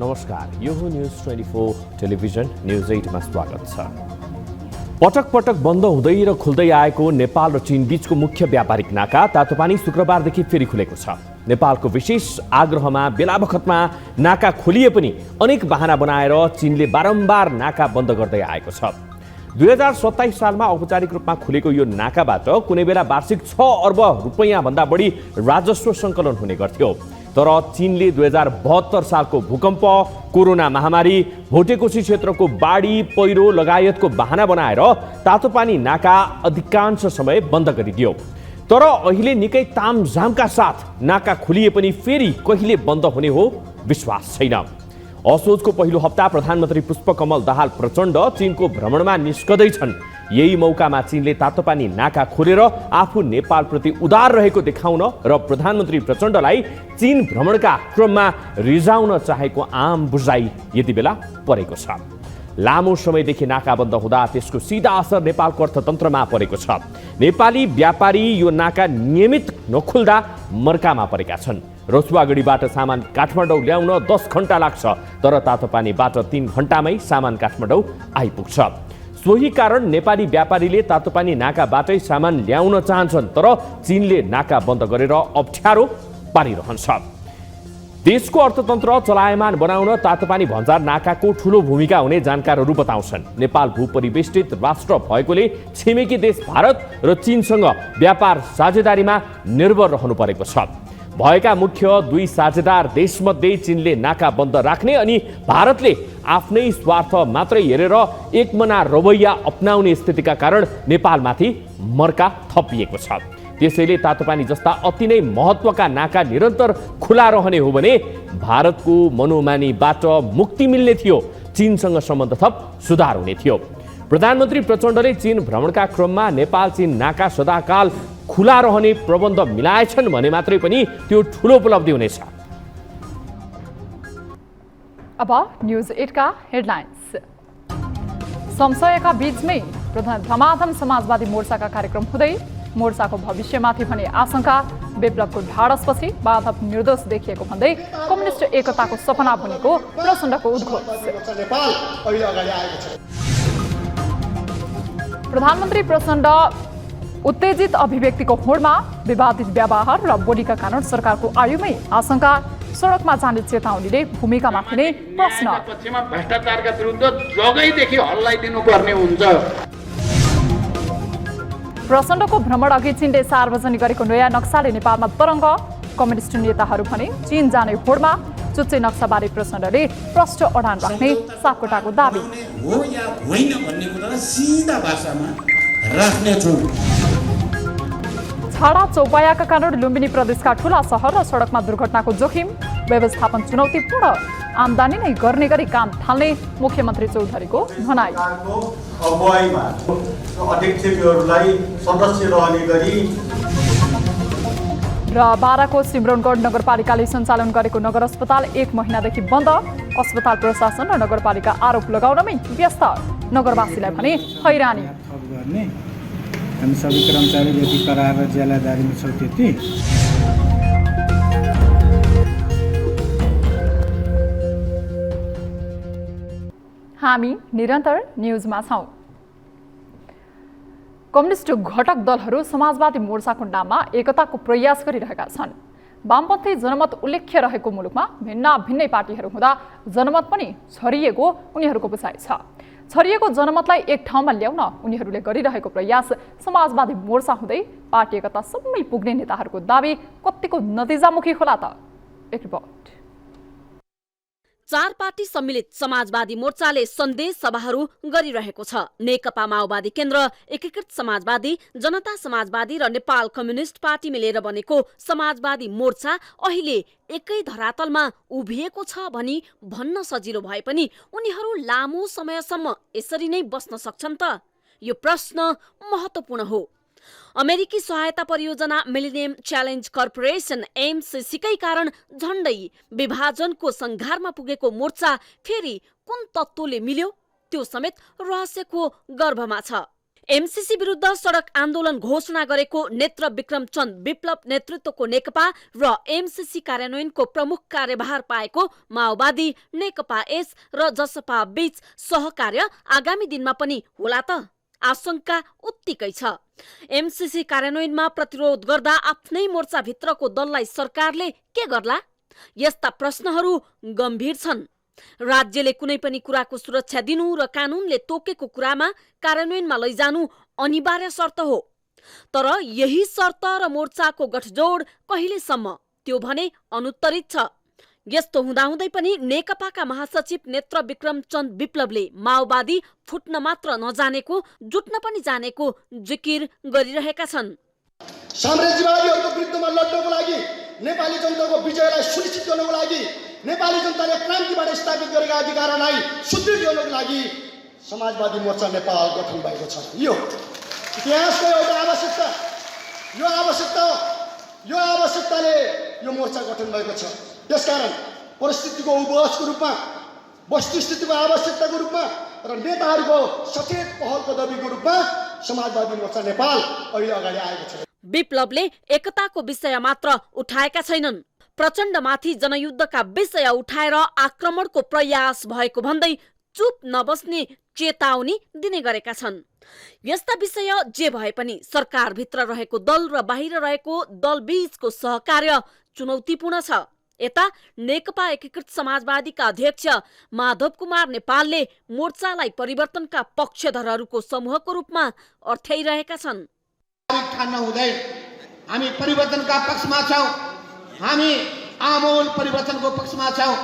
नमस्कार, यो हो न्युज 24 टेलिभिजन न्युज 8 मा स्वागत छ। पटक पटक बन्द हुँदै र खुल्दै आएको नेपाल र चीन बीचको मुख्य व्यापारिक नाका तातोपानी शुक्रबारदेखि फेरि खुलेको छ। नेपालको विशेष आग्रहमा बेलाबखतमा नाका खोलिए पनि अनेक बहाना बनाएर चीनले बारम्बार नाका बन्द गर्दै आएको छ। 2027 सालमा औपचारिक रूपमा खुलेको यो नाकाबाट कुनै बेला वार्षिक 6 अर्ब रुपैयाँ भन्दा बढी राजस्व सङ्कलन हुने गर्थ्यो। तर चीनले 2072 सालको भूकम्प, कोरोना महामारी, भोटेकोशी क्षेत्रको बाढी, पहिरो लगायतको बहाना बनाएर तातोपानी नाका अधिकांश समय बन्द गरिदियो। तर अहिले निकै तामझामका साथ नाका खोलिए पनि फेरि कहिले बन्द हुने हो विश्वास छैन। असोजको पहिलो हप्ता प्रधानमन्त्री पुष्पकमल दाहाल प्रचण्ड चीनको भ्रमणमा निस्कदैछन्। यही मौकामा चीनले तातोपानी नाका खोलेर आफू नेपालप्रति उदार रहेको देखाउन र प्रधानमन्त्री प्रचण्डलाई चीन भ्रमणका क्रममा रिजाउन चाहेको आम बुझाइ यति बेला परेको छ। लामो समयदेखि नाका बन्द हुँदा त्यसको सिधा असर नेपालको अर्थतन्त्रमा परेको छ। नेपाली व्यापारी यो नाका नियमित नखुल्दा मर्कामा परेका छन्। रसुवागढीबाट सामान काठमाडौँ ल्याउन 10 घण्टा लाग्छ, तर तातोपानीबाट 3 घण्टामै सामान काठमाडौँ आइपुग्छ। सोही कारण नेपाली व्यापारीले तातोपानी नाकाबाटै सामान ल्याउन चाहन्छन्, तर चीनले नाका बन्द गरेर अप्ठ्यारो पारिरहन्छ। देशको अर्थतन्त्र चलायमान बनाउन तातोपानी भन्जार नाकाको ठूलो भूमिका हुने जानकारहरू बताउँछन्। नेपाल भूपरिवेष्टित राष्ट्र भएकोले छिमेकी देश भारत र चीनसँग व्यापार साझेदारीमा निर्भर रहनु परेको छ। भएका मुख्य दुई साझेदार देशमध्ये चीनले नाका बन्द राख्ने अनि भारतले आफ्नै स्वार्थ मात्रै हेरेर एकमना रवैया अपनाउने स्थितिका कारण नेपालमाथि मर्का थपिएको छ। त्यसैले तातोपानी जस्ता अति नै महत्त्वका नाका निरन्तर खुला रहने हो भने भारतको मनोमानीबाट मुक्ति मिल्ने थियो, चीनसँग सम्बन्ध थप सुधार हुने थियो। प्रधानमन्त्री प्रचण्डले चीन भ्रमणका क्रममा नेपाल चीन नाका सदाकाल खुला रहने प्रबन्ध मिलाएछन् भने मात्रै पनि त्यो ठूलो उपलब्धि हुनेछ। अब न्युज 8 का हेडलाइन्स। संशयका बीचमै धमाधम समाजवादी मोर्चाका कार्यक्रम हुँदै मोर्चाको भविष्यमाथि भने आशंका। विप्लवको ढाडसपछि बाधक निर्दोष देखिएको भन्दै कम्युनिस्ट एकताको सपना बनेको प्रचण्डको उद्घोष। प्रधानमन्त्री प्रचण्ड उत्तेजित अभिव्यक्तिको होडमा विवादित व्यवहार र बोलीका कारण सरकारको आयुमै आशंका। सडकमा जाने चेतावनीले भूमिकामाथि नै प्रश्न। भ्रष्टाचारका विरुद्ध जगैदेखि हल्लाइदिनु पर्ने हुन्छ। प्रचण्डको भ्रमण अघि चीनले सार्वजनिक गरेको नयाँ नक्साले नेपालमा तरङ्ग। कम्युनिस्ट नेताहरू भने चीन जाने होडमा। चुच्चे नक्साबारे प्रचण्डले प्रष्ट अडान राख्ने सापकोटाको दाबी। हो या होइन भन्ने कुरा सिधा भाषामा राख्ने छु। छाडा चौपायाका कारण लुम्बिनी प्रदेशका ठूला सहर र सडकमा दुर्घटनाको जोखिम। व्यवस्थापन चुनौतीपूर्ण, आमदानी नै गर्ने गरी काम थाल्ने मुख्यमन्त्री चौधरीको भनाइ। अगुवाईमा अध्यक्षहरूलाई सदस्य रहने गरी र बाराको सिमरौनगढ नगरपालिकाले सञ्चालन गरेको नगर अस्पताल 1 महिनादेखि बन्द। अस्पताल प्रशासन र नगरपालिका आरोप लगाउनमै व्यस्त। नगरवासीलाई भने हैरानी। हामी सबै कर्मचारी जति करार र जिल्लादारीमा छौँ त्यति। हामी निरन्तर न्युजमा छौँ। कम्युनिस्ट घटक दलहरू समाजवादी मोर्चाको नाममा एकताको प्रयास गरिरहेका छन्। वामपन्थी जनमत उल्लेख्य रहेको मुलुकमा भिन्नै पार्टीहरू हुँदा जनमत पनि छरिएको उनीहरूको बुझाइ छ। छरिएको जनमतलाई एक ठाउँमा ल्याउन उनीहरूले गरिरहेको प्रयास समाजवादी मोर्चा हुँदै पार्टी एकतासम्मै पुग्ने नेताहरूको दाबी कतिको नतिजामुखी होला त? एक रिपोर्ट। 4 पार्टी सम्मिलित समाजवादी मोर्चाले सन्देश सभाहरू गरिरहेको छ। नेकपा माओवादी केन्द्र, एकीकृत समाजवादी, जनता समाजवादी र नेपाल कम्युनिस्ट पार्टी मिलेर बनेको समाजवादी मोर्चा अहिले एकै धरातलमा उभिएको छ भनी भन्न सजिलो भए पनि उनीहरू लामो समयसम्म यसरी नै बस्न सक्छन् त? यो प्रश्न महत्त्वपूर्ण हो। अमेरिकी सहायता परियोजना मिलेनियम च्यालेन्ज कर्पोरेसन एमसीसीकै कारण झण्डै विभाजनको संघारमा पुगेको मोर्चा फेरि कुन तत्त्वले मिल्यो त्यो समेत रहस्यको गर्भमा छ। एमसीसी विरुद्ध सडक आन्दोलन घोषणा गरेको नेत्र विक्रम चन्द विप्लव नेतृत्वको नेकपा र एमसीसी कार्यान्वयनको प्रमुख कार्यभार पाएको माओवादी, नेकपा एस र जसपा बीच सहकार्य आगामी दिनमा पनि होला त? आशंका उत्तिकै छ। एमसीसी कार्यान्वयनमा प्रतिरोध गर्दा आफ्नै मोर्चाभित्रको दललाई सरकारले के गर्ला? यस्ता प्रश्नहरू गम्भीर छन्। राज्यले कुनै पनि कुराको सुरक्षा दिनु र कानूनले तोकेको कुरामा कार्यान्वयनमा लैजानु अनिवार्य शर्त हो। तर यही शर्त र मोर्चाको गठजोड कहिलेसम्म, त्यो भने अनुत्तरित छ। यस्तो हुँदाहुँदै पनि नेकपाका महासचिव नेत्र विक्रम चन्द विप्लवले माओवादी फुट्न मात्र नजानेको, जुट्न पनि जानेको जिकिर गरिरहेका छन्। साम्राज्यवादीहरूको विरुद्धमा लड्नको लागि, नेपाली जनताको विजयलाई सुनिश्चित गर्नको लागि, नेपाली जनताले क्रान्तिबाट स्थापित गरेका अधिकारलाई सुदृढ गर्नको लागि समाजवादी मोर्चा नेपाल गठन भएको छ। यो इतिहासको एउटा आवश्यकता, यो आवश्यकताले यो मोर्चा गठन भएको छ। त्यसकारण परिस्थितिको उपहासको रूपमा, वस्तुस्थितिको आवश्यकताको रूपमा र नेताहरूको सचेत पहल कदमीको रूपमा समाजवादी मोर्चा नेपाल अहिले अगाडि आएको छ। विप्लवले एकताको विषय मात्र उठाएका छैनन्, प्रचण्डमाथि जनयुद्धका विषय उठाएर आक्रमणको प्रयास भएको भन्दै चुप नबस्ने चेतावनी दिने गरेका छन्। यस्ता विषय जे भए पनि सरकारभित्र रहेको दल र बाहिर रहेको दल बीचको सहकार्य चुनौतीपूर्ण छ। यता नेकपा एकीकृत समाजवादीका अध्यक्ष माधव कुमार नेपालले मोर्चालाई परिवर्तनका पक्षधरहरूको समूहको रूपमा अर्थ्याइरहेका छन्। ठान्न हुँदै हामी परिवर्तनका पक्षमा छौँ, हामी आमूल परिवर्तनको पक्षमा छौँ।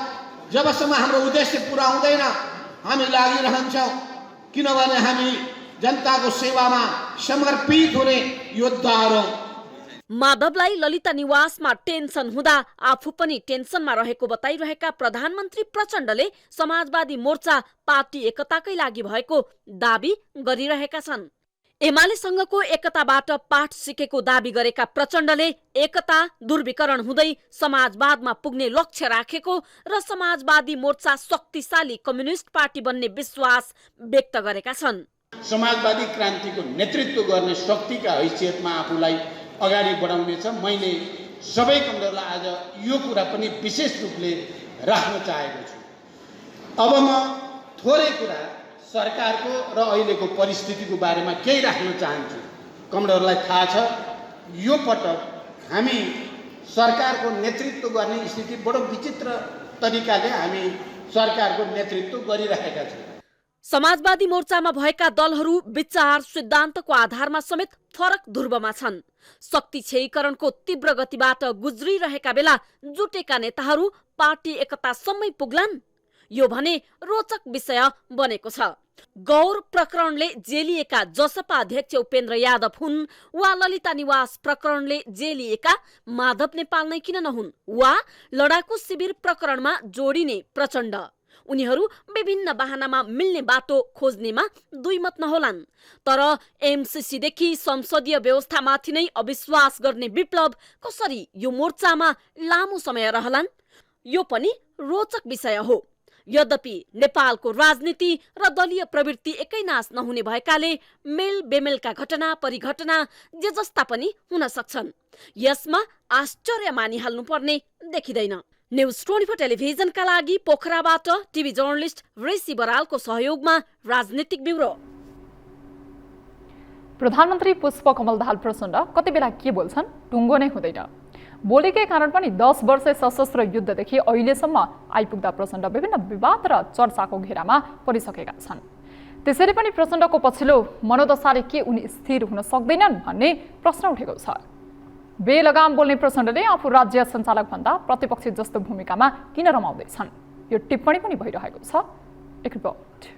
जबसम्म हाम्रो उद्देश्य पुरा हुँदैन हामी लागिरहन्छौँ, किनभने हामी जनताको सेवामा समर्पित हुने योद्धाहरू। माधवलाई ललिता निवासमा टेन्सन हुँदा आफू पनि टेन्सनमा रहेको बताइरहेका प्रधानमन्त्री प्रचण्डले समाजवादी मोर्चा पार्टी एकताकै लागि भएको दाबी गरिरहेका छन्। एमालेसँगको एकताबाट पाठ सिकेको दाबी गरेका प्रचण्डले एकता ध्रुवीकरण हुँदै समाजवादमा पुग्ने लक्ष्य राखेको र समाजवादी मोर्चा शक्तिशाली कम्युनिस्ट पार्टी बन्ने विश्वास व्यक्त गरेका छन्। समाजवादी क्रान्तिको नेतृत्व गर्ने शक्तिका हैसियतमा आफूलाई अगाडि बढाउनेछ। मैले सबै कमजोरलाई आज यो कुरा पनि विशेष रूपले राख्न चाहेको छु। अब म थोरै कुरा सरकारको र अहिलेको परिस्थितिको बारेमा केही राख्न चाहन्छु। कमजोरलाई थाहा छ यो पटक हामी सरकारको नेतृत्व गर्ने स्थिति बडो विचित्र तरिकाले हामी सरकारको नेतृत्व गरिरहेका छौँ। समाजवादी मोर्चामा भएका दलहरू विचार सिद्धान्तको आधारमा समेत फरक ध्रुवमा छन्। शक्ति क्षयीकरणको तीव्र गतिबाट गुज्रिरहेका बेला जुटेका नेताहरू पार्टी एकतासम्मै पुग्लान्, यो भने रोचक विषय बनेको छ। गौर प्रकरणले जेलिएका जसपा अध्यक्ष उपेन्द्र यादव हुन् वा ललिता निवास प्रकरणले जेलिएका माधव नेपाल नै किन नहुन्, वा लडाकु शिविर प्रकरणमा जोडिने प्रचण्ड, उनीहरू विभिन्न बहानामा मिल्ने बाटो खोज्नेमा दुईमत नहोलान्। तर एमसीसीदेखि संसदीय व्यवस्थामाथि नै अविश्वास गर्ने विप्लव कसरी यो मोर्चामा लामो समय रहलान्, यो पनि रोचक विषय हो। यद्यपि नेपालको राजनीति र दलीय प्रवृत्ति एकै नाश नहुने भएकाले मेल बेमेलका घटना परिघटना जे जस्ता पनि हुन सक्छन्, यसमा आश्चर्य मानिहाल्नु पर्ने देखिँदैन। न्युज 24 टेलिभिजनका लागि पोखराबाट टिभी जर्नलिस्ट ऋषि बरालको सहयोगमा राजनीतिक ब्युरो। प्रधानमन्त्री पुष्पकमल दाहाल प्रचण्ड कति बेला के बोल्छन् टुङ्गो नै हुँदैन। बोलेकै कारण पनि 10 वर्ष सशस्त्र युद्धदेखि अहिलेसम्म आइपुग्दा प्रचण्ड विभिन्न विवाद र चर्चाको घेरामा परिसकेका छन्। त्यसैले पनि प्रचण्डको पछिल्लो मनोदशाले के उनी स्थिर हुन सक्दैनन् भन्ने प्रश्न उठेको छ। बेलगाम बोल्ने प्रचण्डले आफू राज्य सञ्चालक भन्दा प्रतिपक्षी जस्तो भूमिकामा किन रमाउँदैछन्, यो टिप्पणी पनि भइरहेको छ। एक रिपोर्ट।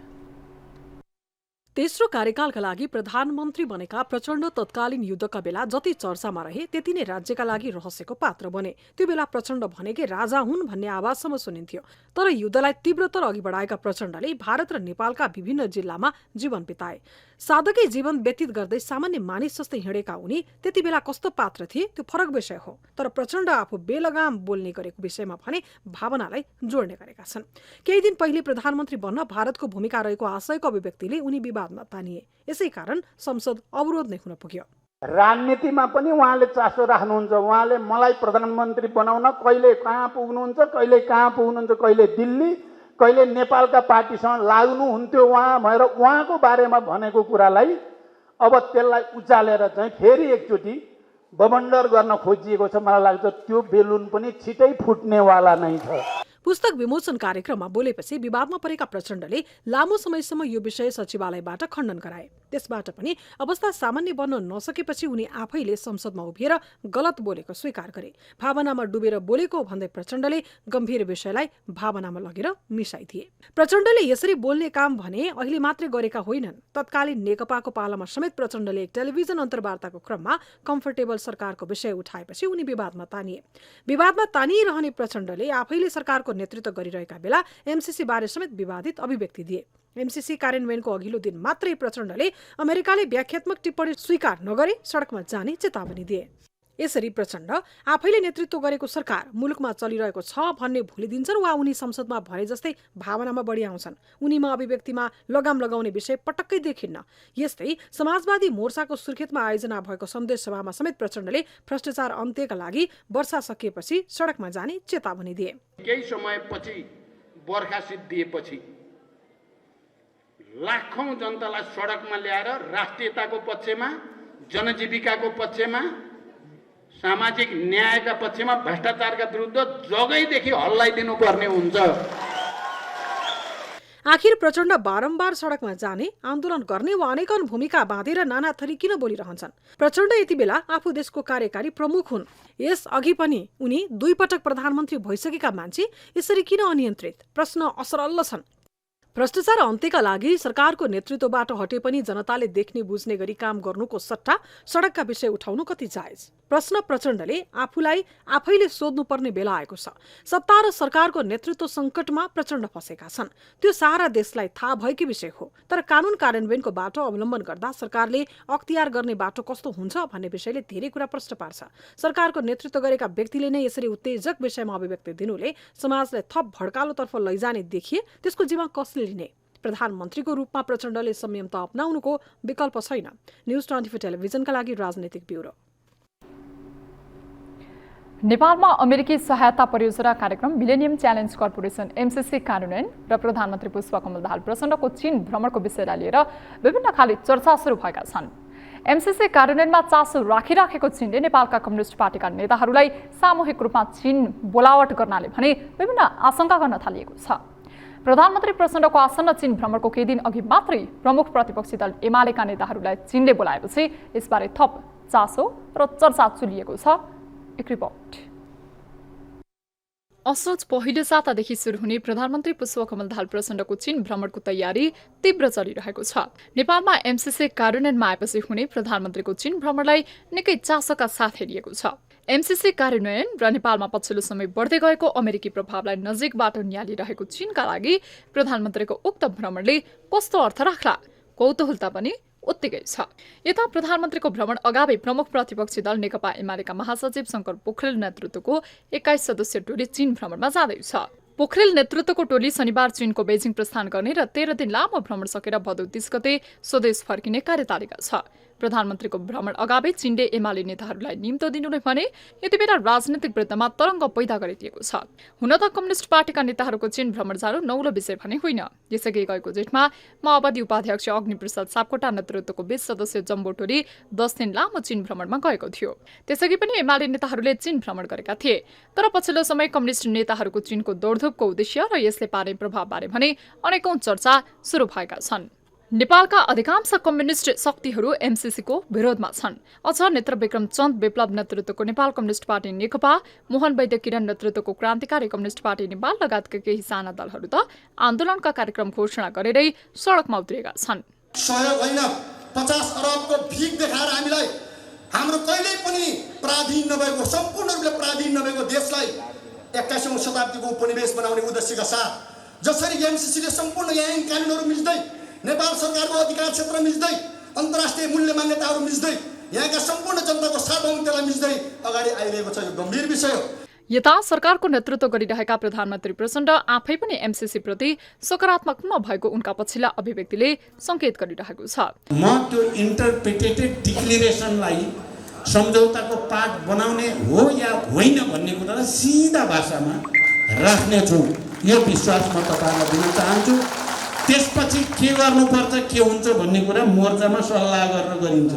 तेस्रो कार्यकालका लागि प्रधानमन्त्री बनेका प्रचण्ड तत्कालीन युद्धका बेला जति चर्चामा रहे त्यति नै राज्यका लागि रहस्यको पात्र बने। त्यो बेला प्रचण्ड भनेकै राजा हुन् भन्ने आवाजसम्म सुनिन्थ्यो। तर युद्धलाई तीव्रतर अघि बढाएका प्रचण्डले भारत र नेपालका विभिन्न जिल्लामा जीवन बिताए। साधकै जीवन व्यतीत गर्दै सामान्य मानिस जस्तै हिँडेका उनी त्यति बेला कस्तो पात्र थिए त्यो फरक विषय हो। तर प्रचण्ड आफू बेलगाम बोल्ने गरेको विषयमा भने भावनालाई जोड्ने गरेका छन्। केही दिन पहिले प्रधानमन्त्री बन्न भारतको भूमिका रहेको आशयको अभिव्यक्तिले उनी विवाद विवादमा तानिए। यसै कारण संसद अवरोध नै हुन पुग्यो। राजनीतिमा पनि उहाँले चासो राख्नुहुन्छ। उहाँले मलाई प्रधानमन्त्री बनाउन कहिले कहाँ पुग्नुहुन्छ, कहिले कहाँ पुग्नुहुन्छ, कहिले दिल्ली, कहिले नेपालका पार्टीसँग लाग्नुहुन्थ्यो उहाँ भनेर उहाँको बारेमा भनेको कुरालाई अब त्यसलाई उचालेर चाहिँ फेरि एकचोटि बमण्डर गर्न खोजिएको छ। मलाई लाग्छ त्यो बेलुन पनि छिटै फुट्नेवाला नै छ। पुस्तक विमोचन कार्यक्रममा बोलेपछि विवादमा परेका प्रचण्डले लामो समयसम्म यो विषय सचिवालयबाट खण्डन गराए। त्यसबाट पनि अवस्था सामान्य बन्न नसकेपछि उनी आफैले संसदमा उभिएर गलत बोलेको स्वीकार गरे। भावनामा डुबेर बोलेको भन्दै प्रचण्डले गम्भीर विषयलाई भावनामा लगेर मिसाइदिए। प्रचण्डले यसरी बोल्ने काम भने अहिले मात्रै गरेका होइनन्। तत्कालीन नेकपाको पालामा समेत प्रचण्डले एक टेलिभिजन अन्तर्वार्ताको क्रममा कम्फर्टेबल सरकारको विषय उठाएपछि उनी विवादमा तानिए। विवादमा तानिरहने प्रचण्डले आफैले सरकारको नेतृत्व गरिरहेका बेला एमसीसी बारे समेत विवादित अभिव्यक्ति दिए। एमसीसी कार्यान्वयनको अघिल्लो दिन मात्रै प्रचण्डले अमेरिकाले व्याख्यात्मक टिप्पणी स्वीकार नगरे सडकमा जाने चेतावनी दिए। यसरी प्रचण्ड आफैले नेतृत्व गरेको सरकार मुलुकमा चलिरहेको छ भन्ने भुलिदिन्छन् वा उनी संसदमा भने जस्तै भावनामा बढी आउँछन्। उनीमा अभिव्यक्तिमा लगाम लगाउने विषय पटक्कै देखिन्न। यस्तै समाजवादी मोर्चाको सुर्खेतमा आयोजना भएको सन्देश सभामा समेत प्रचण्डले भ्रष्टाचार अन्त्यका लागि वर्षा सकिएपछि सडकमा जाने चेतावनी दिए। केही समयपछि बर्खा सिद्धिएपछि लाखौं जनतालाई सडकमा ल्याएर राष्ट्रियताको पक्षमा, जनजीविकाको पक्षमा, सामाजिक न्यायका पक्षमा, भ्रष्टाचारका विरुद्ध जगैदेखि हल्लाइदिनु पर्ने हुन्छ। आखिर प्रचण्ड बारम्बार सडकमा जाने, आन्दोलन गर्ने वा अनेकन भूमिका बाँधेर नाना थरी किन बोलिरहन्छन्? प्रचण्ड यति बेला आफू देशको कार्यकारी प्रमुख हुन्। यस अघि पनि उनी 2 पटक प्रधानमन्त्री भइसकेका मान्छे यसरी किन अनियन्त्रित? प्रश्न असरल छन्। भ्रष्टाचार अन्त्यका लागि सरकारको नेतृत्वबाट हटे पनि जनताले देख्ने बुझ्ने गरी काम गर्नुको सट्टा सडकका विषय उठाउनु कति जायज? प्रश्न प्रचण्डले आफूलाई आफैले सोध्नुपर्ने बेला आएको छ। सत्ता र सरकारको नेतृत्व सङ्कटमा प्रचण्ड फँसेका छन्। त्यो सारा देशलाई थाहा भएकै विषय हो। तर कानुन कार्यान्वयनको बाटो अवलम्बन गर्दा सरकारले अख्तियार गर्ने बाटो कस्तो हुन्छ भन्ने विषयले धेरै कुरा प्रश्न पार्छ। सरकारको नेतृत्व गरेका व्यक्तिले नै यसरी उत्तेजक विषयमा अभिव्यक्ति दिनुले समाजलाई थप भड्कालोतर्फ लैजाने देखिए त्यसको जिम्मा कसले लिने? प्रधानमन्त्रीको रूपमा प्रचण्डले संयम त अपनाउनुको विकल्प छैन। न्युज 24 टेलिभिजनका लागि राजनीतिक ब्युरो। नेपालमा अमेरिकी सहायता परियोजना कार्यक्रम मिलेनियम च्यालेन्ज कर्पोरेसन एमसीसी कार्यान्वयन र प्रधानमन्त्री पुष्पकमल दाहाल प्रचण्डको चीन भ्रमणको विषयलाई लिएर विभिन्न खाले चर्चा सुरु भएका छन्। एमसीसी कार्यान्वयनमा चासो राखिराखेको चीनले नेपालका कम्युनिस्ट पार्टीका नेताहरूलाई सामूहिक रूपमा चीन बोलावट गर्नाले भने विभिन्न आशंका गर्न थालिएको छ। प्रधानमन्त्री प्रचण्डको आसन्न चीन भ्रमणको केही दिन अघि मात्रै प्रमुख प्रतिपक्षी दल एमालेका नेताहरूलाई चीनले बोलाएपछि यसबारे थप चासो र चर्चा चुलिएको छ। एक रिपोर्ट। असोज पहिलो सातादेखि सुरु हुने प्रधानमन्त्री पुष्पकमल दाहाल प्रचण्डको चीन भ्रमणको तयारी तीव्र चलिरहेको छ। नेपालमा एमसीसी कार्यान्वयनमा आएपछि हुने प्रधानमन्त्रीको चीन भ्रमणलाई निकै चासोका साथ हेरिएको छ। एमसीसी कार्यान्वयन र नेपालमा पछिल्लो समय बढ्दै गएको अमेरिकी प्रभावलाई नजिकबाट नियालिरहेको चीनका लागि प्रधानमन्त्रीको उक्त भ्रमणले कस्तो अर्थ राख्ला? कौतूहलता पनि उत्तिकै छ। यता प्रधानमन्त्रीको भ्रमण अगावै प्रमुख प्रतिपक्षी दल नेकपा एमालेका महासचिव शङ्कर पोखरेल नेतृत्वको 21 सदस्यीय टोली चीन भ्रमणमा जाँदैछ। पोखरेल नेतृत्वको टोली शनिबार चीनको बेजिङ प्रस्थान गर्ने र 13 दिन लामो भ्रमण सकेर भदौ 30 गते स्वदेश फर्किने कार्यतालिका छ। प्रधानमन्त्रीको भ्रमण अगावै चीनले एमाले नेताहरूलाई निम्तो दिनुले भने यति बेला राजनीतिक वृत्तमा तरङ्ग पैदा गरिदिएको छ। हुन त कम्युनिस्ट पार्टीका नेताहरूको चीन भ्रमण जानु नौलो विषय भने होइन। यसअघि गएको जेठमा माओवादी उपाध्यक्ष अग्निप्रसाद सापकोटा नेतृत्वको 20 सदस्यीय जम्बो टोली 10 दिन लामो चीन भ्रमणमा गएको थियो। त्यसअघि पनि एमाले नेताहरूले चीन भ्रमण गरेका थिए। तर पछिल्लो समय कम्युनिस्ट नेताहरूको चीनको दौडधुपको उद्देश्य र यसले पार्ने प्रभावबारे भने अनेकौं चर्चा सुरु भएका छन्। नेपालका अधिकांश कम्युनिस्ट शक्तिहरू एमसीसीको विरोधमा छन्। अझ नेत्र विक्रम चन्द विप्लव नेतृत्वको नेपाल कम्युनिस्ट पार्टी नेकपा, मोहन वैद्य किरण नेतृत्वको क्रान्तिकारी कम्युनिस्ट पार्टी नेपाल लगायतका केही साना दलहरू त आन्दोलनका कार्यक्रम घोषणा गरेरै सडकमा उत्रिएका छन्। सहयोग होइन, 50 अरबको भिख देखाएर हामीलाई हाम्रो कहिल्यै पनि पराधीन नभएको, सम्पूर्ण रूपले पराधीन नभएको देशलाई 21औं शताब्दीको उपनिवेश बनाउने उद्देश्यका साथ जसरी एमसीसीले सम्पूर्ण ऐन कानुनहरू मिच्दै, नेपाल सरकारको अधिकार क्षेत्र मिच्दै, अन्तर्राष्ट्रिय मूल्य मान्यताहरू मिच्दै, यहाँका सम्पूर्ण जनताको सार्वभौमतालाई मिच्दै अगाडि आइरहेको छ। यो गम्भीर विषय हो। यता सरकारको नेतृत्व गरिरहेका प्रधानमन्त्री प्रचण्ड आफै पनि एमसीसी प्रति सकारात्मक नभएको उनका पछिल्ला अभिव्यक्तिले संकेत गरिरहेको छ। म त्यो इन्टरप्रिटेटेड डिक्लेरेसनलाई सम्झौताको पार्ट बनाउने हो या होइन भन्ने कुरालाई सिधा भाषामा राख्नेछु, यो विश्वास म तपाईँलाई दिन चाहन्छु। त्यसपछि के गर्नुपर्छ के हुन्छ भन्ने कुरा मोर्चामा सल्लाह गरेर गरिन्छ,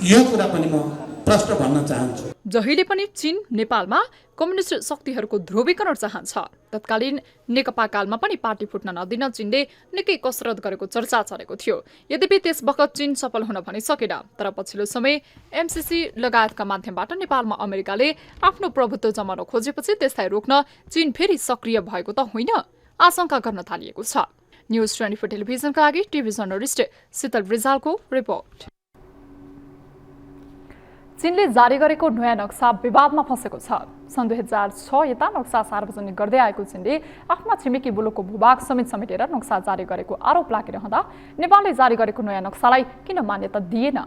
यो कुरा पनि म प्रश्न भन्न चाहन्छु। जहिले पनि चीन नेपालमा कम्युनिस्ट शक्तिहरूको ध्रुवीकरण चाहन्छ। तत्कालीन नेकपा कालमा पनि पार्टी फुट्न नदिन चीनले निकै कसरत गरेको चर्चा चलेको थियो। यद्यपि त्यस बखत चीन सफल हुन पनि सकेन। तर पछिल्लो समय एमसीसी लगायतका माध्यमबाट नेपालमा अमेरिकाले आफ्नो प्रभुत्व जमाउन खोजेपछि त्यसलाई रोक्न चीन फेरि सक्रिय भएको त होइन, आशंका गर्न थालिएको छ। न्युज 24 टेलिभिजनका लागि टिभी जर्नलिस्ट शीतल रिजालको रिपोर्ट। चीनले जारी गरेको नयाँ नक्सा विवादमा फँसेको छ। सन् 2006 यता नक्सा सार्वजनिक गर्दै आएको चीनले आफ्ना छिमेकी मुलुकको भूभाग समेटेर नक्सा जारी गरेको आरोप लागिरहँदा नेपालले जारी गरेको नयाँ नक्सालाई किन मान्यता दिएन?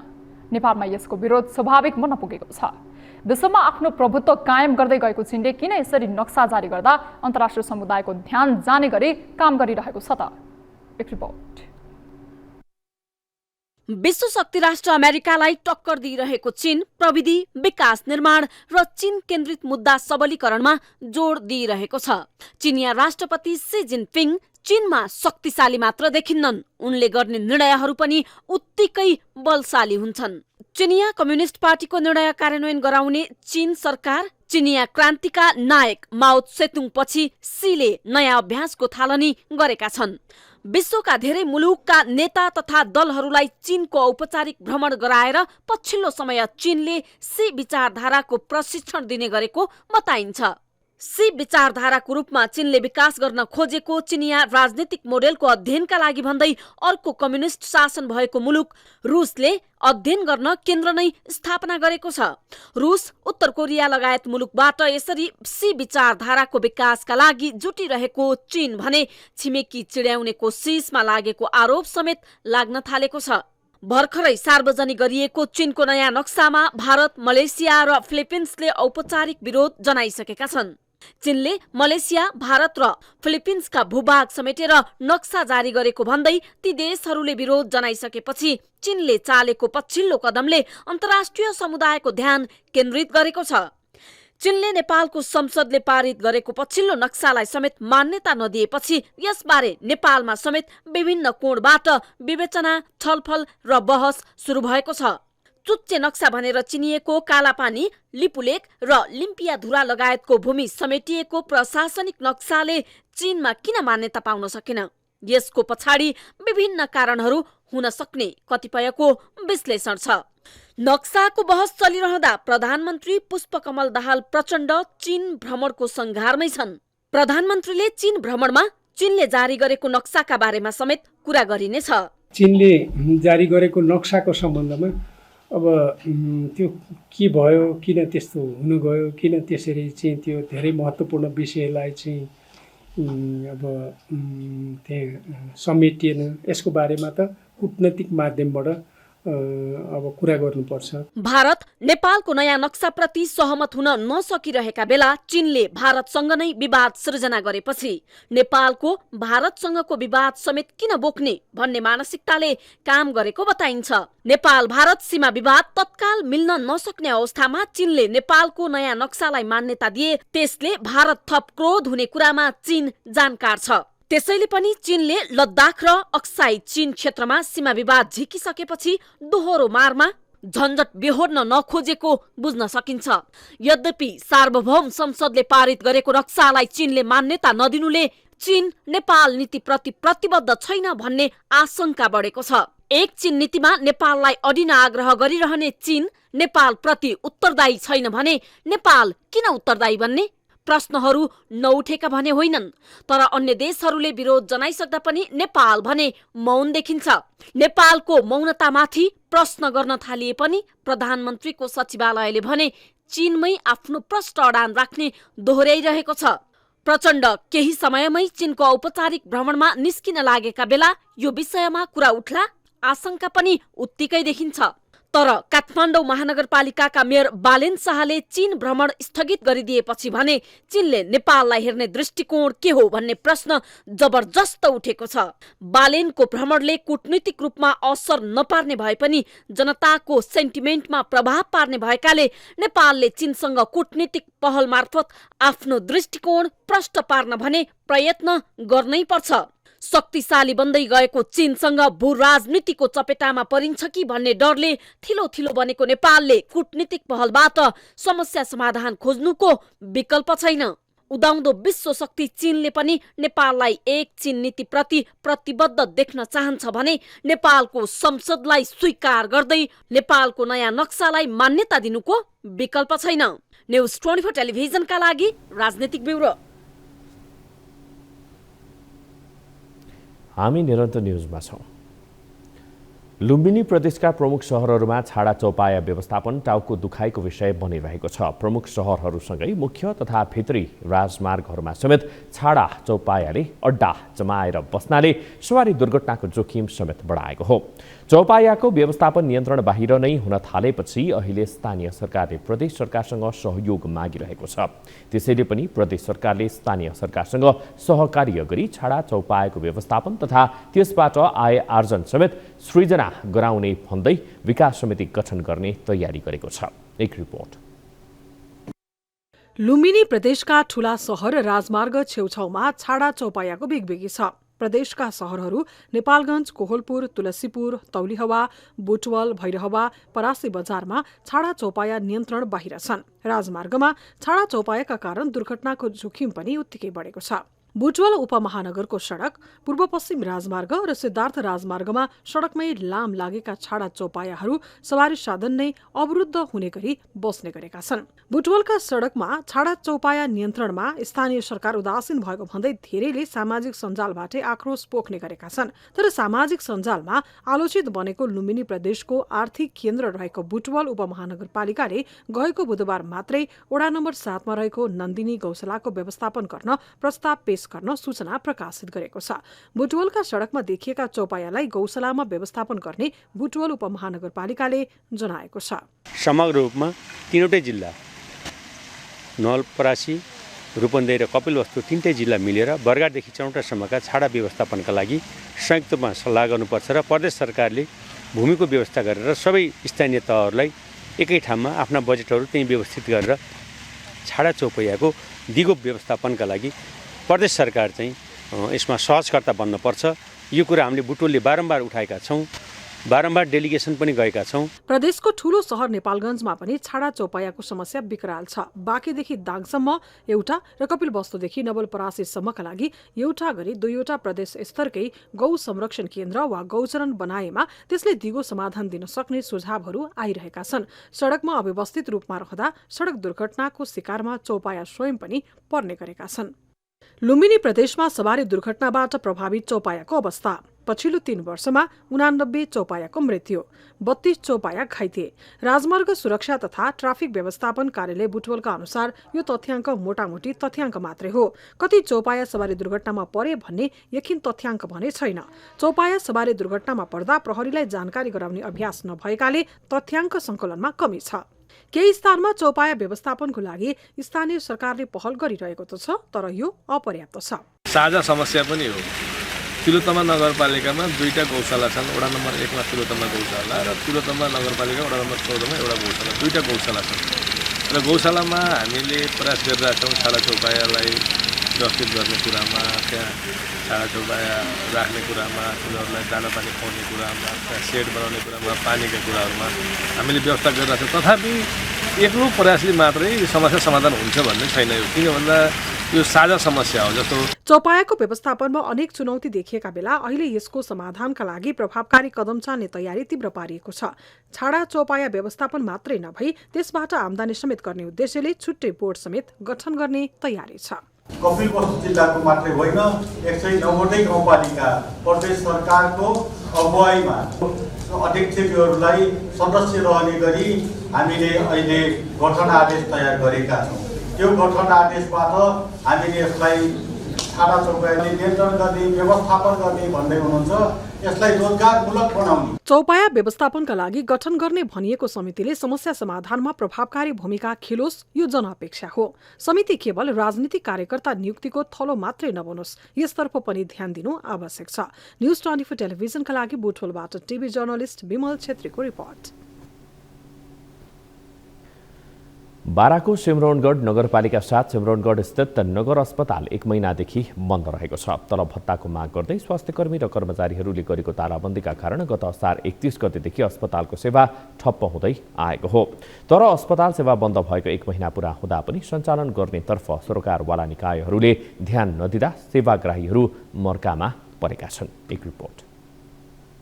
नेपालमा यसको विरोध स्वाभाविक बन्न पुगेको छ। विश्वमा आफ्नो प्रभुत्व कायम गर्दै गएको चीनले किन यसरी नक्सा जारी गर्दा अन्तर्राष्ट्रिय समुदायको ध्यान जाने गरी काम गरिरहेको छ त? एक रिपोर्ट। विश्व शक्ति राष्ट्र अमेरिकालाई टक्कर दिइरहेको चीन प्रविधि विकास निर्माण र चीन केन्द्रित मुद्दा सबलीकरणमा जोड दिइरहेको छ। चीनिया राष्ट्रपति सी जिनपिङ चीनमा शक्तिशाली मात्र देखिन्नन्, उनले गर्ने निर्णयहरू पनि उत्तिकै बलशाली हुन्छन्। चिनिया कम्युनिस्ट पार्टीको निर्णय कार्यान्वयन गराउने चीन सरकार चिनिया क्रान्तिका नायक माओ सेतुङ पछि सीले नयाँ अभ्यासको थालनी गरेका छन्। विश्वका धेरै मुलुकका नेता तथा दलहरूलाई चीनको औपचारिक भ्रमण गराएर पछिल्लो समय चीनले सी विचारधाराको प्रशिक्षण दिने गरेको बताइन्छ। सी विचारधाराको रूपमा चीनले विकास गर्न खोजेको चिनिया राजनीतिक मोडेलको अध्ययनका लागि भन्दै अर्को कम्युनिस्ट शासन भएको मुलुक रुसले अध्ययन गर्न केन्द्र नै स्थापना गरेको छ। रुस, उत्तर कोरिया लगायत मुलुकबाट यसरी सी विचारधाराको विकासका लागि जुटिरहेको चीन भने छिमेकी चिड्याउनेको शीशमा लागेको आरोप समेत लाग्न थालेको छ। भर्खरै सार्वजनिक गरिएको चीनको नयाँ नक्सामा भारत, मलेसिया र फिलिपिन्सले औपचारिक विरोध जनाइसकेका छन्। चीनले मलेसिया, भारत र फिलिपिन्सका भूभाग समेटेर नक्सा जारी गरेको भन्दै ती देशहरूले विरोध जनाइसकेपछि चीनले चालेको पछिल्लो कदमले अन्तर्राष्ट्रिय समुदायको ध्यान केन्द्रित गरेको छ। चीनले नेपालको संसदले पारित गरेको पछिल्लो नक्सालाई समेत मान्यता नदिएपछि यसबारे नेपालमा समेत विभिन्न कोणबाट विवेचना, छलफल र बहस सुरु भएको छ। चुच्चे नक्सा भनेर चिनिएको कालापानी, लिपुलेक र लिम्पियाधुरा लगायतको भूमि समेटिएको प्रशासनिक नक्साले चीनमा किन मान्यता पाउन सकेन? यसको पछाडि विभिन्न कारणहरू हुन सक्ने कतिपयको विश्लेषण छ। नक्साको बहस चलिरहँदा प्रधानमन्त्री पुष्पकमल दाहाल प्रचण्ड चीन भ्रमणको सङ्घारमै छन्। प्रधानमन्त्रीले चीन भ्रमणमा चीनले जारी गरेको नक्साका बारेमा समेत कुरा गरिनेछ। चीनले जारी गरेको नक्साको सम्बन्धमा अब त्यो के भयो, किन त्यस्तो हुन गयो, किन त्यसरी चाहिँ त्यो धेरै महत्त्वपूर्ण विषयलाई चाहिँ अब त्यहाँ समेटिएन, यसको बारेमा त कूटनैतिक माध्यमबाट अब कुरा गर्नुपर्छ। भारत नेपालको नयाँ नक्साप्रति सहमत हुन नसकिरहेका बेला चीनले भारतसँग नै विवाद सृजना गरेपछि नेपालको भारतसँगको विवाद समेत किन बोक्ने भन्ने मानसिकताले काम गरेको बताइन्छ। नेपाल भारत सीमा विवाद तत्काल मिल्न नसक्ने अवस्थामा चीनले नेपालको नयाँ नक्सालाई मान्यता दिए त्यसले भारत थप क्रोध हुने कुरामा चीन जानकार छ। त्यसैले पनि चीनले लद्दाख र अक्साई चीन क्षेत्रमा सीमा विवाद झिकिसकेपछि दोहोरो मारमा झन्झट बेहोर्न नखोजेको बुझ्न सकिन्छ। यद्यपि सार्वभौम संसदले पारित गरेको नक्सालाई चीनले मान्यता नदिनुले चीन नेपाल नीतिप्रति प्रतिबद्ध छैन भन्ने आशंका बढेको छ। एक चीन नीतिमा नेपाललाई अडिन आग्रह गरिरहने चीन नेपाल प्रति उत्तरदायी छैन भने नेपाल किन उत्तरदायी बन्ने? प्रश्नहरू नउठेका भने होइनन्, तर अन्य देशहरूले विरोध जनाइसक्दा पनि नेपाल भने मौन देखिन्छ। नेपालको मौनतामाथि प्रश्न गर्न थालिए पनि प्रधानमन्त्रीको सचिवालयले भने चीनमै आफ्नो प्रष्ट अडान राख्ने दोहोर्याइरहेको छ। प्रचण्ड केही समयमै चीनको औपचारिक भ्रमणमा निस्किन लागेका बेला यो विषयमा कुरा उठ्ला आशंका पनि उत्तिकै देखिन्छ। तर काठमाडौँ महानगरपालिकाका मेयर बालेन शाहले चीन भ्रमण स्थगित गरिदिएपछि भने चीनले नेपाललाई हेर्ने दृष्टिकोण के हो भन्ने प्रश्न जबरजस्त उठेको छ। बालेनको भ्रमणले कूटनीतिक रूपमा असर नपार्ने भए पनि जनताको सेन्टिमेन्टमा प्रभाव पार्ने भएकाले नेपालले चीनसँग कूटनीतिक पहल मार्फत आफ्नो दृष्टिकोण प्रष्ट पार्न भने प्रयत्न गर्नै पर्छ। शक्तिशाली बन्दै गएको चीनसँग भू राजनीतिको चपेटामा परिन्छ कि भन्ने डरले थिलो थिलो बनेको नेपालले कूटनीतिक पहलबाट समस्या समाधान खोज्नुको विकल्प छैन। उदाउँदो विश्व शक्ति चीनले पनि नेपाललाई एक चीन नीतिप्रति प्रतिबद्ध देख्न चाहन्छ भने नेपालको संसदलाई स्वीकार गर्दै नेपालको नयाँ नक्सालाई मान्यता दिनुको विकल्प छैन। न्युज 24 टेलिभिजनका लागि राजनीतिक ब्युरो। हामी निरन्तर न्युजमा छौँ। लुम्बिनी प्रदेशका प्रमुख सहरहरूमा छाडा चौपाया व्यवस्थापन टाउको दुखाइको विषय बनिरहेको छ। प्रमुख सहरहरूसँगै मुख्य तथा भित्री राजमार्गहरूमा समेत छाडा चौपायाले अड्डा जमाएर बस्नाले सवारी दुर्घटनाको जोखिम समेत बढाएको हो। चौपायाको व्यवस्थापन नियन्त्रण बाहिर नै हुन थालेपछि अहिले स्थानीय सरकारले प्रदेश सरकारसँग सहयोग मागिरहेको छ। त्यसैले पनि प्रदेश सरकारले स्थानीय सरकारसँग सहकार्य गरी छाडा चौपायाको व्यवस्थापन तथा त्यसबाट आय आर्जन समेत सृजना गराउने भन्दै विकास समिति गठन गर्ने तयारी गरेको छ। एक रिपोर्ट। लुम्बिनी प्रदेशका ठूला सहर राजमार्ग छेउछाउमा छाडा चौपायाको बिगबिगी छ। प्रदेशका सहरहरू नेपालगञ्ज, कोहलपुर, तुलसीपुर, तौलिहवा, बुटवल, भैरहवा, परासी बजारमा छाडा चौपाया नियन्त्रण बाहिर छन्। राजमार्गमा छाडा चौपायाका कारण दुर्घटनाको जोखिम पनि उत्तिकै बढेको छ। बुटवल उपमहानगरको सडक, पूर्व पश्चिम राजमार्ग र सिद्धार्थ राजमार्गमा सडकमै लाम लागेका छाडा चौपायाहरू सवारी साधन नै अवरुद्ध हुने गरी बस्ने गरेका छन्। बुटवलका सडकमा छाडा चौपाया नियन्त्रणमा स्थानीय सरकार उदासीन भएको भन्दै धेरैले सामाजिक सञ्जालबाटै आक्रोश पोख्ने गरेका छन्। तर सामाजिक सञ्जालमा आलोचित बनेको लुम्बिनी प्रदेशको आर्थिक केन्द्र रहेको बुटवल उपमहानगरपालिकाले गएको बुधबार मात्रै वडा नम्बर 7 मा रहेको नन्दिनी गौशालाको व्यवस्थापन गर्न प्रस्ताव पेश गर्न सूचना प्रकाशित गरेको छ। बुटवलका सडकमा देखिएका चौपायालाई गौशालामा व्यवस्थापन गर्ने बुटवल उपमहानगरपालिकाले जनाएको छ। समग्र रूपमा तीनवटै जिल्ला नवलपरासी, रूपन्देही र कपिलवस्तु तीनटै जिल्ला मिलेर बरगाडदेखि चौटासम्मका छाडा व्यवस्थापनका लागि संयुक्तमा सल्लाह गर्नुपर्छ र प्रदेश सरकारले भूमिको व्यवस्था गरेर सबै स्थानीय तहहरूलाई एकै ठाउँमा आफ्ना बजेटहरू त्यही व्यवस्थित गरेर छाडा चौपायाको दिगो व्यवस्थापनका लागि प्रदेश सरकार चाहिँ यसमा सहजकर्ता बन्नुपर्छ। यो कुरा हामीले बुटवलले बारम्बार उठाएका छौँ, बारम्बार डेलिगेसन पनि गएका छौँ। प्रदेशको ठूलो सहर नेपालगञ्जमा पनि छाडा चौपायाको समस्या विकराल छ। बाँकेदेखि दाङसम्म एउटा र कपिलवस्तुदेखि नवलपरासीसम्मका लागि एउटा गरी दुईवटा प्रदेश स्तरकै गौ संरक्षण केन्द्र वा गौचरण बनाएमा त्यसले दिगो समाधान दिन सक्ने सुझावहरू आइरहेका छन्। सडकमा अव्यवस्थित रूपमा रहँदा सडक दुर्घटनाको शिकारमा चौपाया स्वयं पनि पर्ने गरेका छन्। लुम्बिनी प्रदेशमा सवारी दुर्घटनाबाट प्रभावित चौपायाको अवस्था। पछिल्लो 3 वर्षमा 89 चौपायाको मृत्यु, 32 चौपाया घाइते। राजमार्ग सुरक्षा तथा ट्राफिक व्यवस्थापन कार्यालय बुटवलका अनुसार यो तथ्याङ्क मोटामोटी तथ्याङ्क मात्रै हो। कति चौपाया सवारी दुर्घटनामा परे भन्ने यकिन तथ्याङ्क भने छैन। चौपाया सवारी दुर्घटनामा पर्दा प्रहरीलाई जानकारी गराउने अभ्यास नभएकाले तथ्याङ्क सङ्कलनमा कमी छ। केही स्थानमा चौपाया व्यवस्थापनको लागि स्थानीय सरकारले पहल गरिरहेको त छ, तर यो अपर्याप्त छ। साझा समस्या पनि हो। तिलोत्तमा नगरपालिकामा 2टा गौशाला छन्। वडा नम्बर 1 मा तिलोत्तमा गौशाला र तिलोत्तमा नगरपालिका वडा नम्बर 14 मा एउटा गौशाला, 2टा गौशाला छन्। र गौशालामा हामीले प्रयास गरिरहेका छौँ छाडा चौपायालाई व्यवस्थित गर्ने कुरामा, त्यहाँ छाडा चौपाया राख्ने कुरामा, तिनीहरूलाई दाना पानी खुवाउने कुरामा, त्यहाँ सेड बनाउने कुरामा, पानीका कुराहरूमा हामीले व्यवस्था गरिरहेका छौँ। तथापि एक्लो प्रयासले मात्रै यो समस्या समाधान हुन्छ भन्ने छैन। यो किन भन्दा यो साझा समस्या हो। जस्तो चौपायाको व्यवस्थापनमा अनेक चुनौती देखिएका बेला अहिले यसको समाधानका लागि प्रभावकारी कदम चाल्ने तयारी तीव्र पारिएको छ। छाडा चौपाया व्यवस्थापन मात्रै नभई त्यसबाट आमदानी समेत गर्ने उद्देश्यले छुट्टै बोर्ड समेत गठन गर्ने तयारी छ। कपिलवस्तु जिल्लाको मात्रै होइन, 190 गाउँपालिका प्रदेश सरकारको अगुवाईमा अध्यक्षहरूलाई सदस्य रहने गरी हामीले अहिले गठन आदेश तयार गरेका छौँ। त्यो गठन आदेशबाट हामीले यसलाई छाडा चौपायाले नियन्त्रण गर्ने व्यवस्थापन गर्ने भन्दै हुनुहुन्छ। यसलाई रोजगारमूलक बनाउने चौपाया व्यवस्थापनका लागि गठन गर्ने भनिएको समितिले समस्या समाधानमा प्रभावकारी भूमिका खेलोस्, यो जनअपेक्षा हो। समिति केवल राजनीतिक कार्यकर्ता नियुक्तिको थलो मात्रै नबनोस्, यसतर्फ पनि ध्यान दिनु आवश्यक छ। न्यूज 24 टेलिभिजनका लागि बुटोलबाट टिभी जर्नलिस्ट विमल छेत्रीको रिपोर्ट। बाराको सिमरौनगढ नगरपालिका साथ सिमरौनगढ स्थित नगर अस्पताल 1 महिनादेखि बन्द रहेको छ। तलब भत्ताको माग गर्दै स्वास्थ्यकर्मी र कर्मचारीहरूले गरेको तालाबन्दीका कारण गत असार 31 गतेदेखि अस्पतालको सेवा ठप्प हुँदै आएको हो। तर अस्पताल सेवा बन्द भएको 1 महिना पूरा हुँदा पनि सञ्चालन गर्नेतर्फ सरकारवाला निकायहरूले ध्यान नदिँदा सेवाग्राहीहरू मर्कामा परेका छन्। एक रिपोर्ट।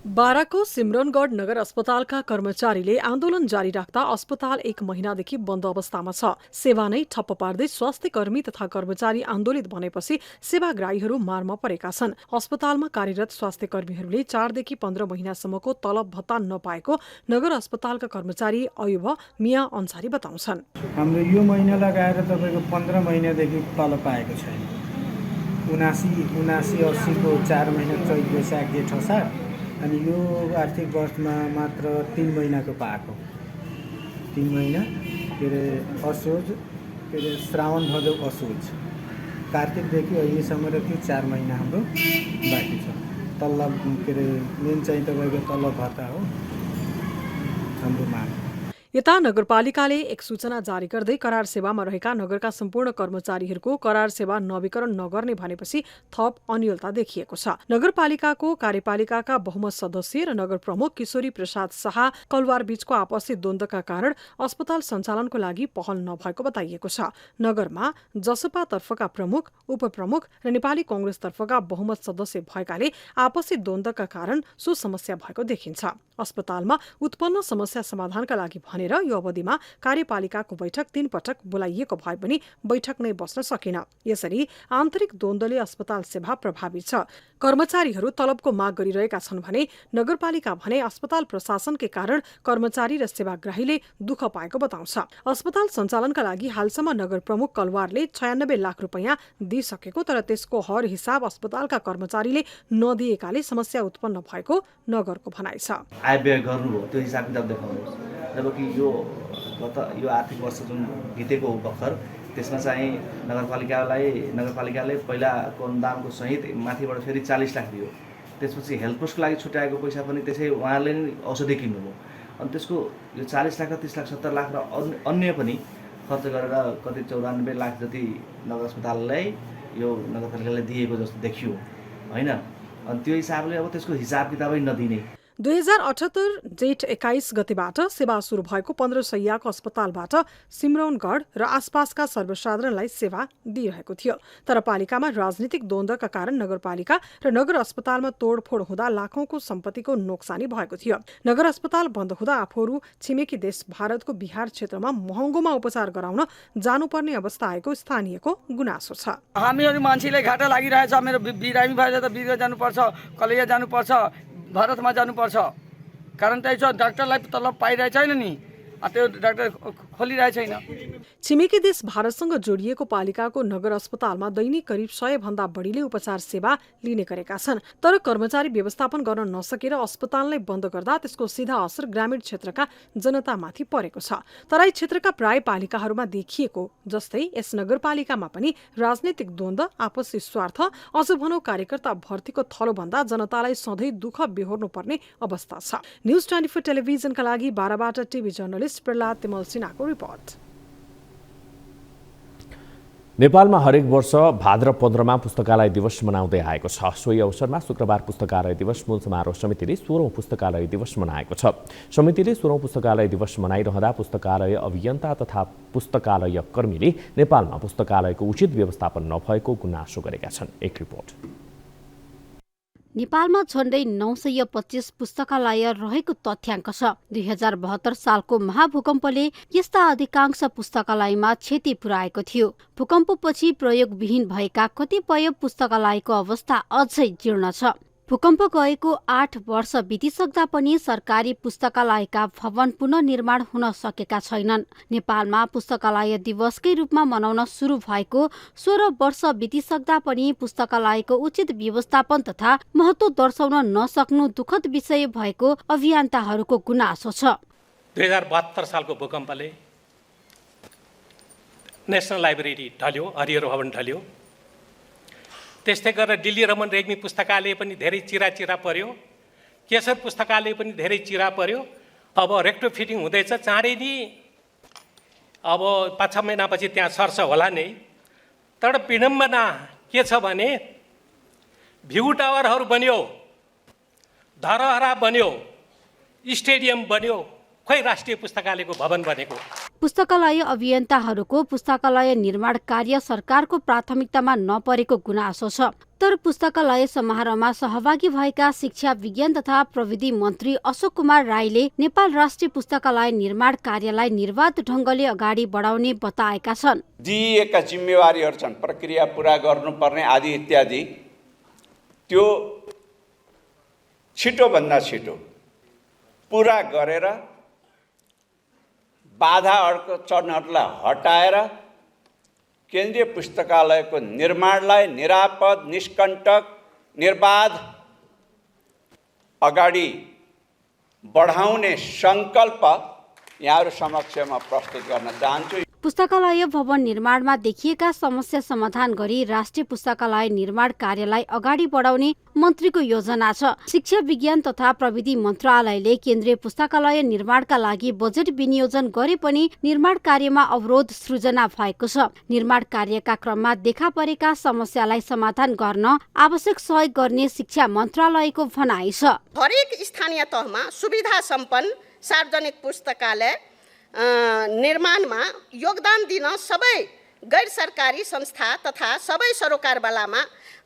बाराको सिमरौनगढ नगर अस्पतालका कर्मचारीले आन्दोलन जारी राख्दा अस्पताल 1 महिनादेखि बन्द अवस्थामा छ। सेवा नै ठप्प पार्दै स्वास्थ्यकर्मी तथा कर्मचारी आन्दोलित बनेपछि सेवाग्राहीहरू मारमा परेका छन्। अस्पतालमा कार्यरत स्वास्थ्यकर्मीहरूले 4 देखि 15 महिनासम्मको तलब भत्ता नपाएको नगर अस्पतालका कर्मचारी अयुब मिया अन्सारी बताउँछन्। हाम्रो यो महिना लगाएर तपाईको 15 महिनादेखि तलब पाएको छैन। 79 80 को 4 महिना चैत वैशाख जेठ असार अनि यो आर्थिक वर्षमा मात्र 3 महिनाको पाएको। 3 महिना के अरे असोज के अरे श्रावण भदौ असोज कार्तिकदेखि अहिलेसम्म र त्यो 4 महिना हाम्रो बाँकी छ। तलब के अरे मेन चाहिँ तपाईँको तलब भत्ता हो हाम्रो माग। यता नगरपालिकाले एक सूचना जारी गर्दै करार सेवामा रहेका नगरका सम्पूर्ण कर्मचारीहरूको करार सेवा नवीकरण नगर्ने भनेपछि थप अनियलता देखिएको छ। नगरपालिकाको कार्यपालिकाका बहुमत सदस्य र नगर प्रमुख किशोरी प्रसाद शाह कलवार बीचको आपसी द्वन्द्वका कारण अस्पताल सञ्चालनको लागि पहल नभएको बताइएको छ। नगरमा जसपातर्फका प्रमुख, उपप्रमुख र नेपाली कांग्रेसतर्फका बहुमत सदस्य भएकाले आपसी द्वन्द्वका कारण सो समस्या भएको देखिन्छ। अस्पतालमा उत्पन्न समस्या समाधानका लागि भनेर यो अवधिमा कार्यपालिकाको बैठक 3 पटक बोलाइएको भए पनि बैठक नै बस्न सकेन। यसरी आन्तरिक द्वन्द्वले अस्पताल सेवा प्रभावित छ। कर्मचारीहरू तलबको माग गरिरहेका छन् भने नगरपालिका भने अस्पताल प्रशासनकै कारण कर्मचारी र सेवाग्राहीले दुःख पाएको बताउँछ। अस्पताल सञ्चालनका लागि हालसम्म नगर प्रमुख कलवारले 96 लाख रुपैयाँ दिइसकेको, तर त्यसको हर हिसाब अस्पतालका कर्मचारीले नदिएकाले समस्या उत्पन्न भएको नगरको भनाइ छ। आय व्यय गर्नुभयो त्यो हिसाब किताब देखाउनुहोस्। जबकि यो आर्थिक वर्ष जुन बितेको भर्खर त्यसमा चाहिँ नगरपालिकाले पहिलाको अनुदानको सहित माथिबाट फेरि 40 लाख दियो। त्यसपछि हेल्थ पोस्टको लागि छुट्याएको पैसा पनि त्यसै उहाँले नै औषधि किन्नुभयो। अनि त्यसको यो 40 लाख र 30 लाख 70 लाख र अन्य पनि खर्च गरेर कति 94 लाख जति नगर अस्पताललाई यो नगरपालिकाले दिएको जस्तो देखियो हैन। अनि त्यो हिसाबले अब त्यसको हिसाब किताबै नदिने। 2078 जेठ 21 गतेबाट सेवा सुरु भएको 15 शैय्याको अस्पतालबाट सिमरौनगढ र आसपासका सर्वसाधारणलाई सेवा दिइरहेको थियो। तर पालिकामा राजनीतिक द्वन्द्वका कारण नगरपालिका र नगर अस्पतालमा तोडफोड हुँदा लाखौंको सम्पत्तिको नोक्सानी भएको थियो। नगर अस्पताल बन्द हुँदा आफूहरू छिमेकी देश भारतको बिहार क्षेत्रमा महँगोमा उपचार गराउन जानुपर्ने अवस्था आएको स्थानीयको गुनासो छ। हामीहरू मान्छेलाई घाटा लागिरहेछ। मेरो बिरामी भएर त बिर जानुपर्छ, कलैया जानुपर्छ, भारतमा जानुपर्छ। कारण त्यही छ डाक्टरलाई तलब पाइरहेको छैन नि, त्यो डाक्टर खोलिरहेको छैन। छिमेकी देश भारतसँग जोडिएको पालिकाको नगर अस्पतालमा दैनिक करिब 100 भन्दा बढीले उपचार सेवा लिने गरेका छन्। तर कर्मचारी व्यवस्थापन गर्न नसकेर अस्पताललाई बन्द गर्दा त्यसको सीधा असर ग्रामीण क्षेत्रका जनतामाथि परेको छ। तराई क्षेत्रका प्राय पालिकाहरूमा देखिएको जस्तै यस नगरपालिकामा पनि राजनीतिक द्वन्द्व, आपसी स्वार्थ, अझ भनौं कार्यकर्ता भर्तीको थलो भन्दा जनतालाई सधैँ दुःख बेहोर्नु पर्ने अवस्था छ। न्यूज 24 टेलिभिजनका लागि बाराबाट टिभी जर्नलिस्ट प्रहलाद तिमल सिन्हाको रिपोर्ट। नेपालमा हरेक वर्ष भाद्र 15 मा पुस्तकालय दिवस मनाउँदै आएको छ। सोही अवसरमा शुक्रबार पुस्तकालय दिवस मूल समारोह समितिले 16औं पुस्तकालय दिवस मनाएको छ। समितिले 16औं पुस्तकालय दिवस मनाइरहँदा पुस्तकालय अभियन्ता तथा पुस्तकालय कर्मीले नेपालमा पुस्तकालयको उचित व्यवस्थापन नभएको गुनासो गरेका छन्। एक रिपोर्ट। नेपालमा झण्डै 925 पुस्तकालय रहेको तथ्याङ्क छ। 2072 सालको महाभूकम्पले यस्ता अधिकांश पुस्तकालयमा क्षति पुर्याएको थियो। भूकम्पपछि प्रयोगविहीन भएका कतिपय पुस्तकालयको अवस्था अझै जीर्ण छ। भूकम्प गएको 8 वर्ष बितिसक्दा पनि सरकारी पुस्तकालयका भवन पुनर्निर्माण हुन सकेका छैनन्। नेपालमा पुस्तकालय दिवसकै रूपमा मनाउन सुरु भएको 16 वर्ष बितिसक्दा पनि पुस्तकालयको उचित व्यवस्थापन तथा महत्त्व दर्शाउन नसक्नु दुःखद विषय भएको अभियन्ताहरूको गुनासो छ। 2072 सालको भूकम्पले नेसनल लाइब्रेरी ढल्यो, हरिहर भवन ढल्यो। त्यस्तै गरेर दिल्ली रमन रेग्मी पुस्तकालय पनि धेरै चिरा पर्यो, केशर पुस्तकालय पनि धेरै चिरा पर्यो। अब रेक्टोफिटिङ हुँदैछ, चाँडै नै अब 5-6 महिनापछि त्यहाँ सर्छ होला नै। तर विडम्बना के छ भने भ्यू टावरहरू बन्यो, धरहरा बन्यो, स्टेडियम बन्यो, खोइ राष्ट्रिय पुस्तकालयको भवन बनेको। पुस्तकालय अभियन्ताहरूको पुस्तकालय निर्माण कार्य सरकारको प्राथमिकतामा नपरेको गुनासो छ। तर पुस्तकालय समारोहमा सहभागी भएका शिक्षा विज्ञान तथा प्रविधि मन्त्री अशोक कुमार राईले नेपाल राष्ट्रिय पुस्तकालय निर्माण कार्यलाई निर्वाध ढङ्गले अगाडि बढाउने बताएका छन्। दिइएका जिम्मेवारीहरू छन्, प्रक्रिया पूरा गर्नुपर्ने आदि इत्यादि, त्यो छिटोभन्दा छिटो पूरा गरेर बाधा अड्चनहरूलाई हटाएर केन्द्रीय पुस्तकालयको निर्माणलाई निरापद, निष्कण्टक, निर्बाध अगाडि बढाउने सङ्कल्प यहाँहरू समक्षमा प्रस्तुत गर्न चाहन्छु। पुस्तकालय भवन निर्माणमा देखिएका समस्या समाधान गरी राष्ट्रिय पुस्तकालय निर्माण कार्यलाई अगाडि बढाउने मन्त्रीको योजना छ। शिक्षा विज्ञान तथा प्रविधि मन्त्रालयले केन्द्रीय पुस्तकालय निर्माणका लागि बजेट विनियोजन गरे पनि निर्माण कार्यमा अवरोध सृजना भएको छ। निर्माण कार्यका क्रममा देखा परेका समस्यालाई समाधान गर्न आवश्यक सहयोग गर्ने शिक्षा मन्त्रालयको भनाइ छ। हरेक स्थानीय तहमा सुविधा सम्पन्न सार्वजनिक पुस्तकालय निर्माणमा योगदान दिन सबै गैर सरकारी संस्था तथा सबै सरोकारवालामा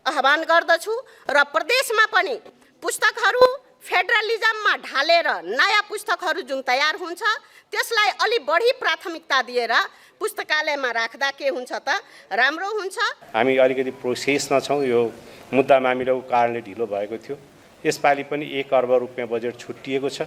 आह्वान गर्दछु र प्रदेशमा पनि पुस्तकहरू फेडरलिजममा ढालेर नयाँ पुस्तकहरू जुन तयार हुन्छ त्यसलाई अलि बढी प्राथमिकता दिएर पुस्तकालयमा राख्दा के हुन्छ त राम्रो हुन्छ। हामी अलिकति प्रोसेसमा छौँ, यो मुद्दा मामिलाको कारणले ढिलो भएको थियो। यसपालि पनि 1 अर्ब रुपियाँ बजेट छुट्टिएको छ,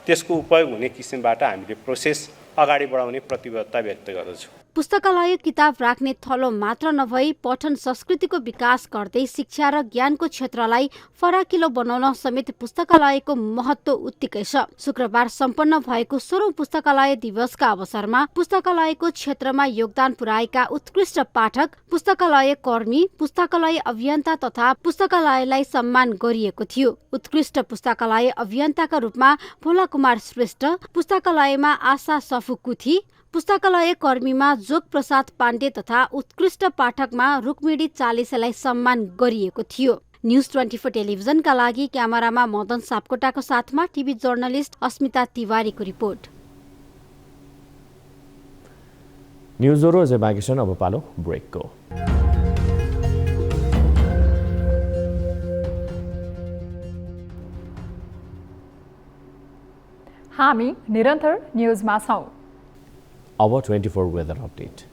त्यसको उपयोग हुने किसिमबाट हामीले प्रोसेस अगाडि बढाउने प्रतिबद्धता व्यक्त गर्दछु। पुस्तकालय किताब राख्ने थलो मात्र नभई पठन संस्कृतिको विकास गर्दै शिक्षा र ज्ञानको क्षेत्रलाई फराकिलो बनाउन समेत पुस्तकालयको महत्त्व उत्तिकै छ। शुक्रबार सम्पन्न भएको 16औं पुस्तकालय दिवसका अवसरमा पुस्तकालयको क्षेत्रमा योगदान पुर्याएका उत्कृष्ट पाठक, पुस्तकालय कर्मी, पुस्तकालय अभियन्ता तथा पुस्तकालयलाई सम्मान गरिएको थियो। उत्कृष्ट पुस्तकालय अभियन्ताका रूपमा भोला कुमार श्रेष्ठ, पुस्तकालयमा आशा सफुकुथी, पुस्तकालय कर्मीमा जोग प्रसाद पाण्डे तथा उत्कृष्ट पाठकमा रुक्मिणी चालिसेलाई सम्मान गरिएको थियो। न्यूज 24 टेलिभिजनका लागि क्यामेरामा मदन सापकोटाको साथमा टिभी जर्नलिस्ट अस्मिता तिवारीको रिपोर्ट। न्युजहरू अझै बाँकी छन्, अब पालो ब्रेकको। हामी निरन्तर न्युजमा छौँ। अब 24 वेदर अपडेट।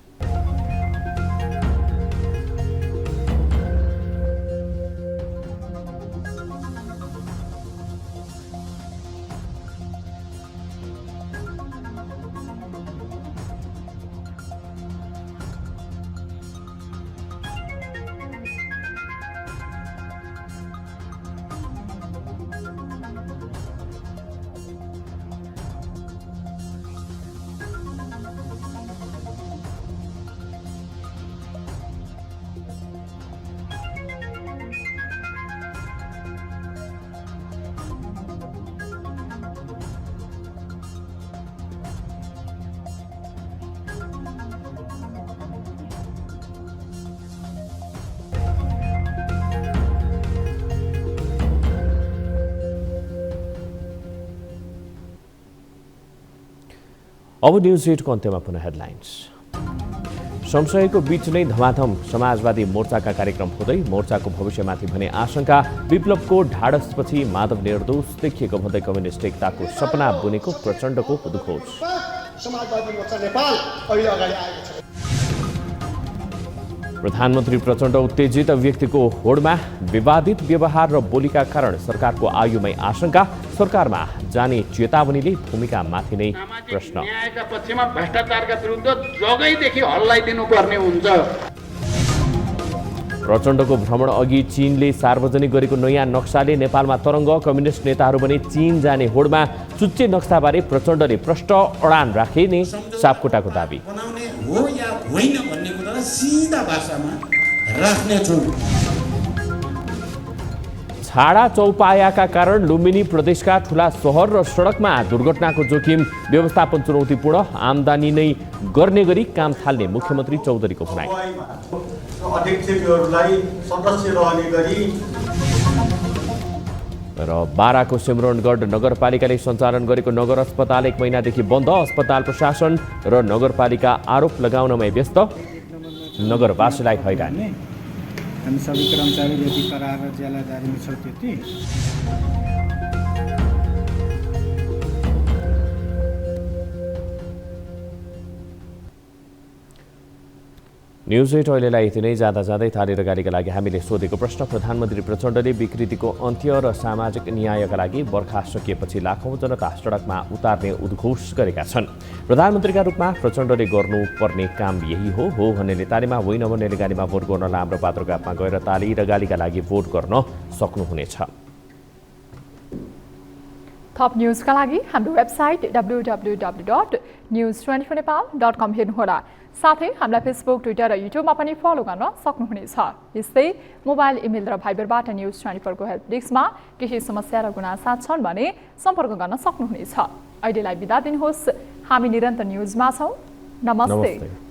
अब न्यूज 8 को अन्त्यमा पुनः हेडलाइन्स। संशयको बीच नै धमाधम समाजवादी मोर्चाका कार्यक्रम हुँदै मोर्चाको भविष्यमाथि भने आशंका। विप्लवको ढाडसपछि माधव निर्दोष देखिएको भन्दै कम्युनिस्ट एकताको सपना बुनेको प्रचण्डको उद्घोष। समाजवादी मोर्चा नेपाल अहिले अगाडि आएको छ। प्रधानमन्त्री प्रचण्ड उत्तेजित व्यक्तिको होडमा विवादित व्यवहार र बोलीका कारण सरकारको आयुमै आशंका, सरकारमा जाने चेतावनीले भूमिकामाथि नै प्रश्न। न्यायका पक्षमा भ्रष्टाचारका विरुद्ध जगैदेखि हल्लाइदिनु पर्ने हुन्छ। प्रचण्डको भ्रमण अघि चीनले सार्वजनिक गरेको नयाँ नक्साले नेपालमा तरङ्ग, कम्युनिस्ट नेताहरू भने चीन जाने होडमा चुच्चे नक्साबारे प्रचण्डले प्रष्ट अडान राखे नै सापकोटाको दाबी। बनाउने हो या होइन भन्ने कुरा सिधा भाषामा राख्ने छु। छाडा चौपायाका कारण लुम्बिनी प्रदेशका ठूला सहर र सडकमा दुर्घटनाको जोखिम, व्यवस्थापन चुनौतीपूर्ण, आम्दानी नै गर्ने गरी काम थाल्ने मुख्यमन्त्री चौधरीको भनाइ। अध्यक्षहरूलाई सदस्य रहने गरी र बाराको सिमरनगढ नगरपालिकाले सञ्चालन गरेको नगर अस्पताल 1 महिनादेखि बन्द, अस्पताल प्रशासन र नगरपालिका आरोप लगाउनमै व्यस्त, नगरवासीलाई हैरानी। हामी सबै कर्मचारी जति करार र जेलादारीमा छौँ त्यति। न्युज 8 अहिलेलाई यति नै। जाँदै थालेर गाडीका लागि हामीले सोधेको प्रश्न, प्रधानमन्त्री प्रचण्डले विकृतिको अन्त्य र सामाजिक न्यायका लागि बर्खा सकिएपछि लाखौँ जनता सडकमा उतार्ने उद्घोष गरेका छन्। प्रधानमन्त्रीका रूपमा प्रचण्डले गर्नुपर्ने काम यही हो भन्नेले तालीमा, होइन भन्नेले गाडीमा भोट गर्न राम्रो पात्रको हातमा गएर ताली र गालीका लागि भोट गर्न सक्नुहुनेछ। थप न्युजका लागि हाम्रो वेबसाइट www.news24nepal.com हेर्नुहोला। साथै हामीलाई फेसबुक, ट्विटर र युट्युबमा पनि फलो गर्न सक्नुहुनेछ। यस्तै मोबाइल, इमेल र भाइबरबाट न्युज 24 को हेल्प डेस्कमा केही समस्या र गुनासा छन् भने सम्पर्क गर्न सक्नुहुनेछ। अहिलेलाई बिदा दिनुहोस्। हामी निरन्तर न्युजमा छौँ। नमस्ते।